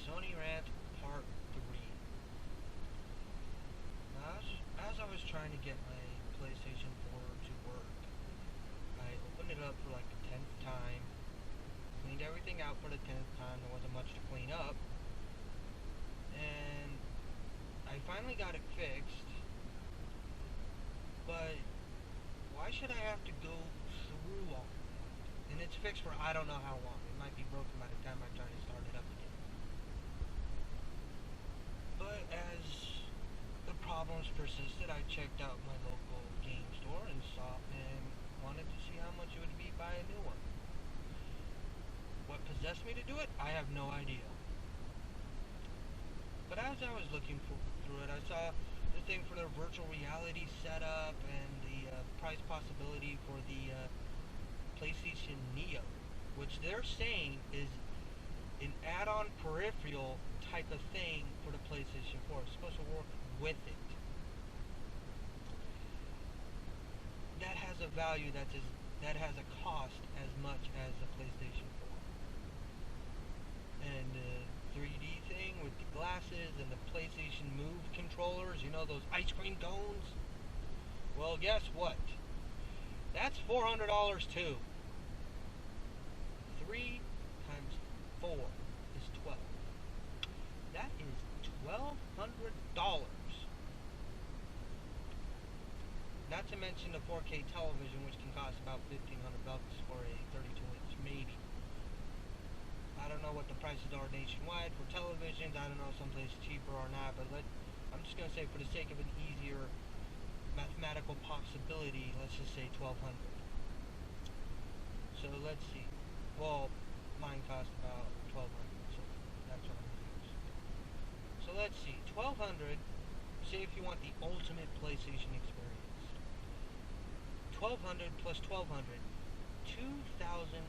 Sony rant part 3. Now, as I was trying to get my PlayStation 4 to work, I opened it up for like the 10th time, cleaned everything out for the 10th time. There wasn't much to clean up, and I finally got it fixed. But why should I have to go through all of that? And it's fixed for I don't know how long. It might be broken by the time I try to start it up again. But as the problems persisted, I checked out my local game store and wanted to see how much it would be to buy a new one. What possessed me to do it? I have no idea. But as I was looking through it, I saw the thing for their virtual reality setup and the price possibility for the PlayStation Neo, which they're saying is an add-on peripheral type of thing for the PlayStation 4. It's supposed to work with it. That has a value that has a cost as much as the PlayStation 4. And the 3D thing with the glasses and the PlayStation Move controllers, you know, those ice cream cones? Well, guess what? That's $400 too. 3 times 4 is 12. That is $1,200. Not to mention the 4K television, which can cost about $1,500 for a 32-inch, maybe. I don't know what the prices are nationwide for televisions. I don't know, someplace cheaper or not, but I'm just going to say, for the sake of an easier mathematical possibility, let's just say $1,200. So let's see. Well, mine cost about $1,200, so that's what I'm going to use. So let's see, $1,200, say if you want the ultimate PlayStation experience. $1,200 plus $1,200, $2,400.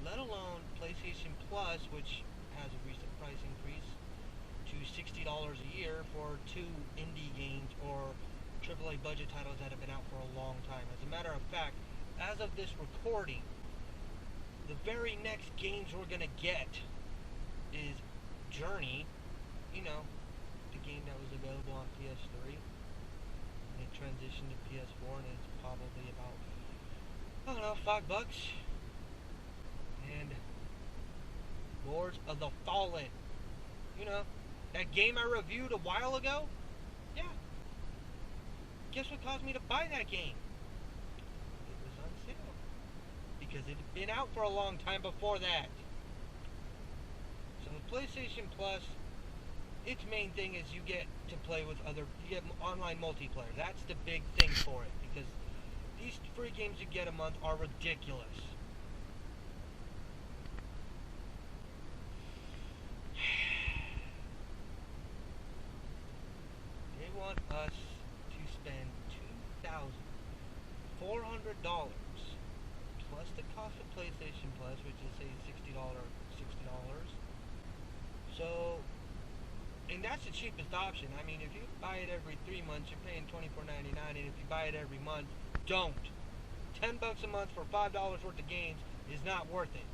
Let alone PlayStation Plus, which has a recent price increase to $60 a year for 2 indie games or AAA budget titles that have been out for a long time. As a matter of fact, as of this recording, the very next games we're going to get is Journey, you know, the game that was available on PS3. And it transitioned to PS4, and it's probably about, I don't know, $5. And Lords of the Fallen. You know, that game I reviewed a while ago? Yeah. Guess what caused me to buy that game? It was on sale. Because it had been out for a long time before that. So the PlayStation Plus, its main thing is you get to play with you get online multiplayer. That's the big thing for it. Because these free games you get a month are ridiculous. Want us to spend $2,400 plus the cost of PlayStation Plus, which is say $60. So, and that's the cheapest option. I mean, if you buy it every 3 months, you're paying $24.99, and if you buy it every month, don't. $10 a month for $5 worth of games is not worth it.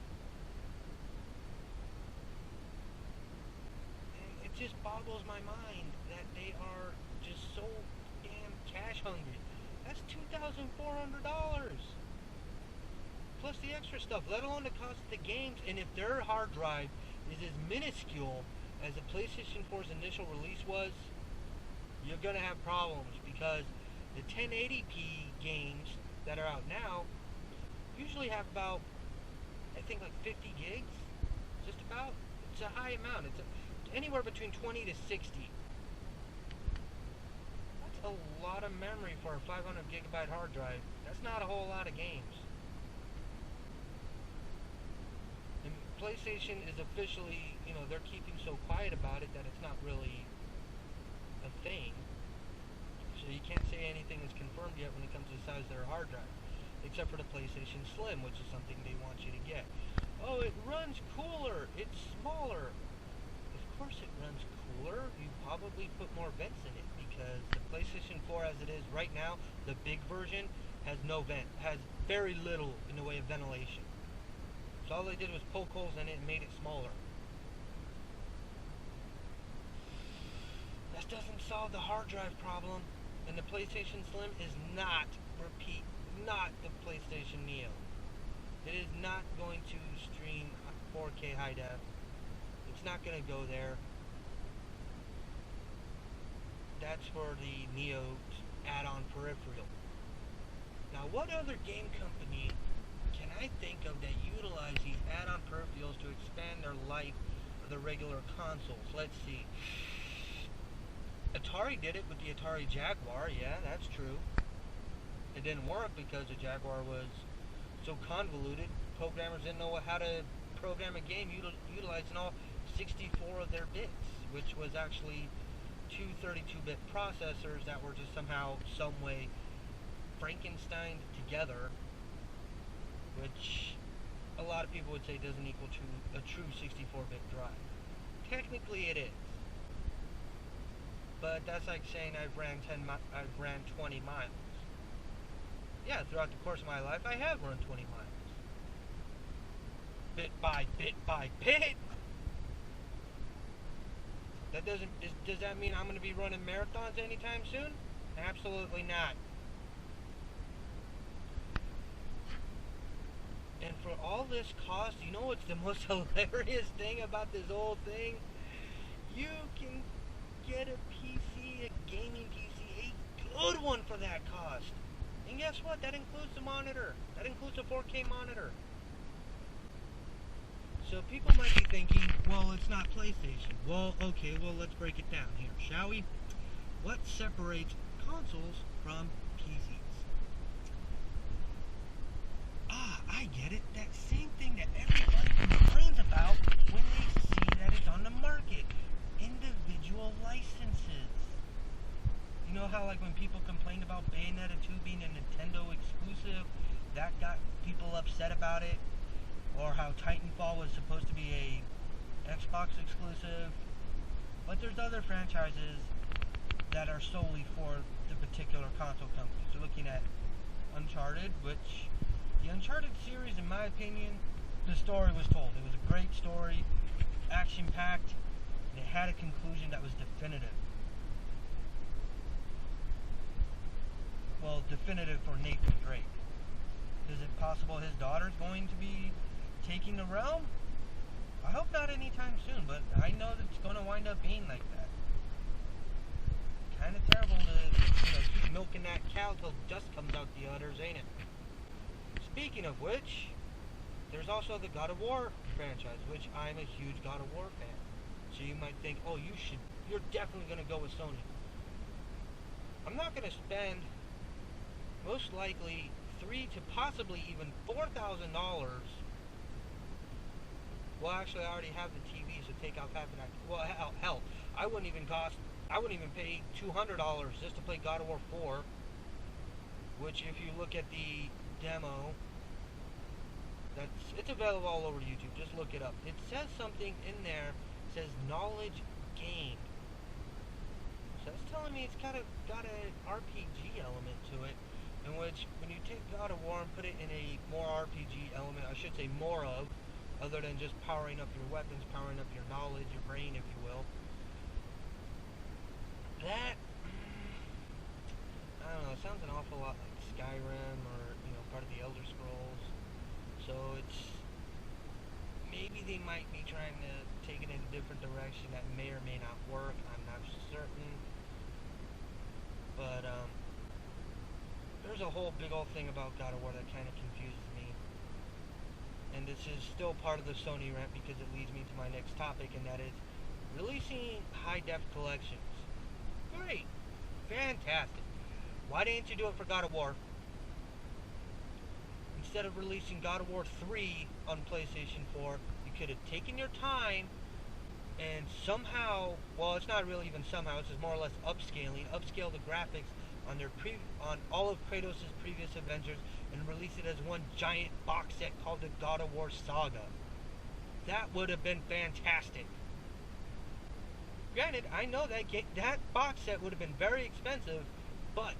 And it just boggles my mind that they are just so damn cash hungry. That's $2,400 plus the extra stuff, let alone the cost of the games. And if their hard drive is as minuscule as the PlayStation 4's initial release was, you're gonna have problems, because the 1080p games that are out now usually have about, I think, like 50 gigs, just about. It's a high amount. It's anywhere between 20 to 60. A lot of memory for a 500 gigabyte hard drive. That's not a whole lot of games. And PlayStation is officially, you know, they're keeping so quiet about it that it's not really a thing. So you can't say anything is confirmed yet when it comes to the size of their hard drive, except for the PlayStation Slim, which is something they want you to get. Oh, it runs cooler. It's smaller. Of course it runs cooler. You probably put more vents in it, because the PlayStation 4 as it is right now, the big version, has no vent, has very little in the way of ventilation. So All they did was poke holes in it and made it smaller. That doesn't solve the hard drive problem, and the PlayStation Slim is not, not the PlayStation Neo. It is not going to stream 4K high def. It's not going to go there. That's for the Neo add-on peripheral. Now, what other game company can I think of that utilize these add-on peripherals to expand their life of the regular consoles? Let's see. Atari did it with the Atari Jaguar. Yeah, that's true. It didn't work because the Jaguar was so convoluted. Programmers didn't know how to program a game utilizing all 64 of their bits, which was actually two 32-bit processors that were just somehow, some way Frankensteined together, which a lot of people would say doesn't equal to a true 64-bit drive. Technically it is. But that's like saying I've ran 20 miles. Yeah, throughout the course of my life, I have run 20 miles. Bit by bit by bit. That does that mean I'm going to be running marathons anytime soon? Absolutely not. And for all this cost, you know what's the most hilarious thing about this whole thing? You can get a PC, a gaming PC, a good one for that cost. And guess what? That includes the monitor. That includes a 4K monitor. So people might be thinking, well, it's not PlayStation. Well, okay, well, let's break it down here, shall we? What separates consoles from PCs? Ah, I get it. That same thing that everybody complains about when they see that it's on the market. Individual licenses. You know how, like, when people complained about Bayonetta 2 being a Nintendo exclusive, that got people upset about it? Or how Titanfall was supposed to be a Xbox exclusive? But there's other franchises that are solely for the particular console companies. You're looking at Uncharted, which the Uncharted series, in my opinion, the story was told. It was a great story, action-packed, and it had a conclusion that was definitive. Well, definitive for Nathan Drake. Is it possible his daughter's going to be taking the realm? I hope not anytime soon, but I know that it's going to wind up being like that. Kind of terrible to, keep milking that cow till dust comes out the udders, ain't it? Speaking of which, there's also the God of War franchise, which I'm a huge God of War fan. So you might think, oh, you're definitely going to go with Sony. I'm not going to spend most likely $3,000 to possibly even $4,000. Well, actually, I already have the TV, so take out half of that. Well, hell, I wouldn't even pay $200 just to play God of War 4. Which, if you look at the demo, it's available all over YouTube. Just look it up. It says something in there. It says knowledge gained. So that's telling me it's got an RPG element to it. In which, when you take God of War and put it in a more RPG element, I should say more of, other than just powering up your weapons, powering up your knowledge, your brain, if you will. That, I don't know, it sounds an awful lot like Skyrim or, part of the Elder Scrolls. So it's, maybe they might be trying to take it in a different direction that may or may not work. I'm not certain. But, there's a whole big old thing about God of War that kind of confuses me. And this is still part of the Sony rant because it leads me to my next topic, and that is releasing high-def collections. Great. Fantastic. Why didn't you do it for God of War? Instead of releasing God of War 3 on PlayStation 4, you could have taken your time and somehow, well, it's not really even somehow, it's just more or less upscale the graphics on all of Kratos' previous adventures and release it as one giant box set called the God of War Saga. That would have been fantastic. Granted, I know that box set would have been very expensive, but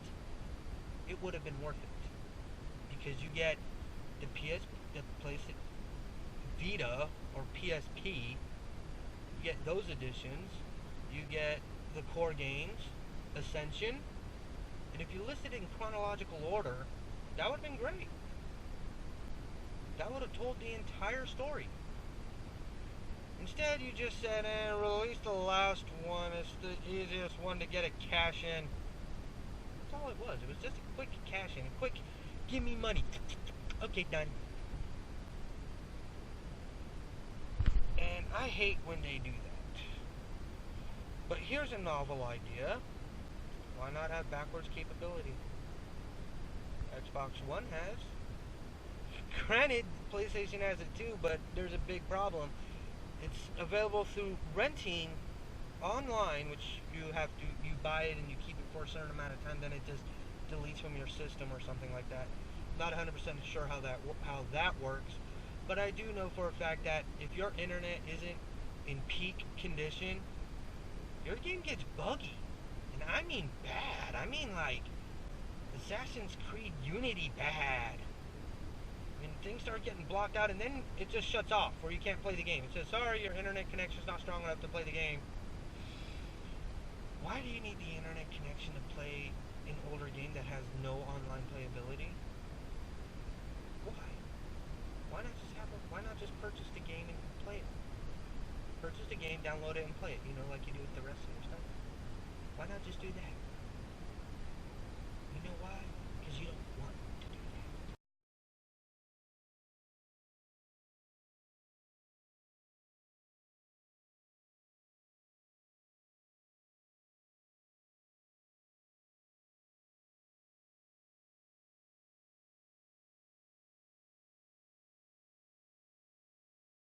it would have been worth it. Because you get the Vita or PSP, you get those editions. You get the core games, Ascension, and if you listed it in chronological order, that would have been great. That would have told the entire story. Instead, you just said, release the last one. It's the easiest one to get a cash in. That's all it was. It was just a quick cash in. A quick, give me money. Okay, done. And I hate when they do that. But here's a novel idea. Why not have backwards capability? Xbox One has. Granted, PlayStation has it too, but there's a big problem. It's available through renting online, which you buy it and you keep it for a certain amount of time, then it just deletes from your system or something like that. Not 100% sure how that works, but I do know for a fact that if your internet isn't in peak condition, your game gets buggy. And I mean bad. I mean like Assassin's Creed Unity bad. And things start getting blocked out and then it just shuts off where you can't play the game. It says, sorry, your internet connection's not strong enough to play the game. Why do you need the internet connection to play an older game that has no online playability? Why? Why not just purchase the game and play it? Purchase the game, download it, and play it, like you do with the rest of your stuff. Why not just do that? You know why?